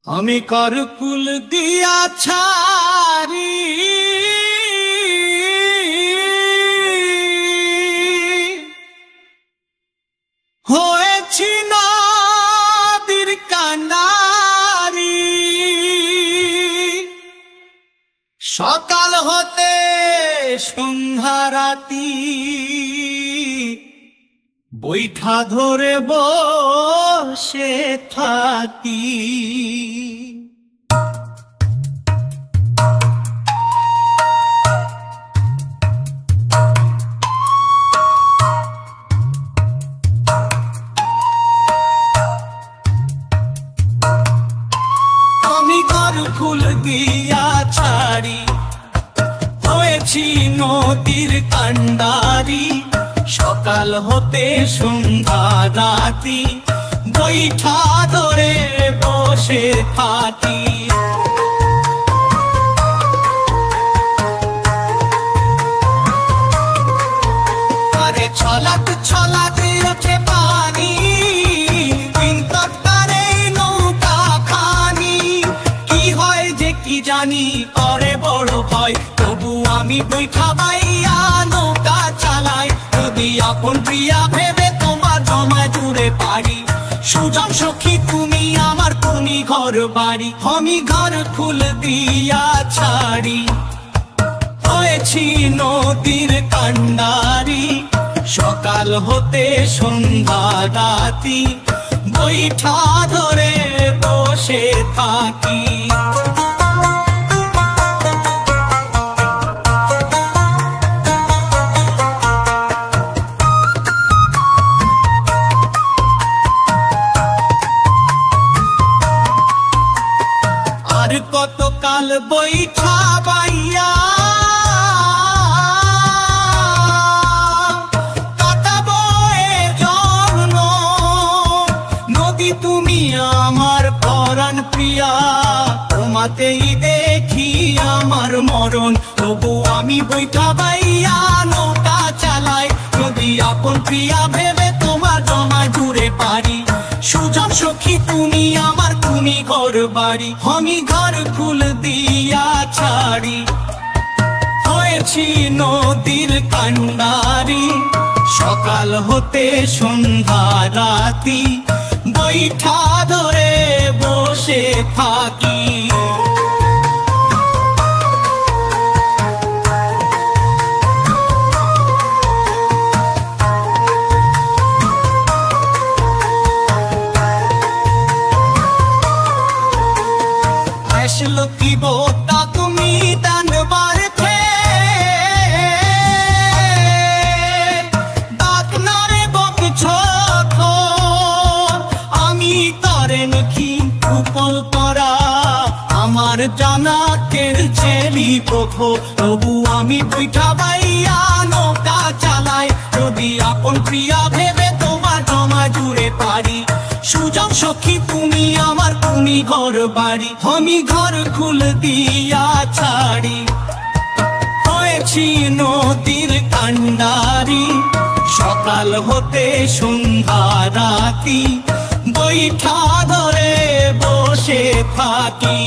আমি করকুল দিয়া ছাড়ি হয়েছি নদীর কান্ডারি। সকাল হতে সন্ধ্যা রাতি বৈঠা ধরে বসে থাকি। আমি করকুল দিয়া ছাড়ি হয়েছি নদীর কান্ডারি। সকাল হতে সন্ধ্যা রাতি বৈঠা ধরে বসে থাকি। আরে ছলাক ছলাতে ওঠে পানি, বিন্তরে নৌকা খানি। কি হয় যে কি জানি করে বড় ভয়, তবু আমি বৈঠা বাইয়া নৌকা চালাই। যদি আপন প্রিয়া ভেবে তোমার জমা জুড়ে পারি, সুজন সখী তুমি আমার কোনি ঘর বাড়ি। আমি ঘর ফুল দিয়া ছাড়ি হয়েছি নদীর কান্ডারি। সকাল হতে সন্ধ্যা রাতি বৈঠা ধরে বসে থাকি। আর কতকাল বৈঠা বাইয়া কাটাবো এ জন্য। নদী তুমি আমার পরাণ প্রিয়া, তোমাতেই দেখি আমার মরণ। তবু আমি বৈঠা বাইয়া নৌকা চালাই। যদি আপন প্রিয়া ভেবে তোমার জমা জুড়ে পারি, সুজন সখী তুমি আমার তুমি ঘর বাড়ি। আমি ঘর ফুল দিয়া ছাড়ি হয়েছি নদীর কান্ডারি। সকাল হতে সন্ধ্যা রাতি বৈঠা ধরে বসে থাকি। লক্ষ্মী বোতা তুমি দানবার ডাকনারে বকছ, আমি তারে নখি উপল করা আমার জানাকের ছেলি পক্ষ। তবু আমি বৈঠা বাইয়া নৌকা চালাই। যদি আপন প্রিয়া ভেবে তোমার জমা জুড়ে পারি, সুজন সখী তুমি আমার তুমি ঘর বাড়ি। আমি ঘর খুল দিয়া ছাড়ি হয়েছি নদীর কান্ডারি। সকাল হতে সন্ধ্যা রাতি বৈঠা ধরে বসে থাকি।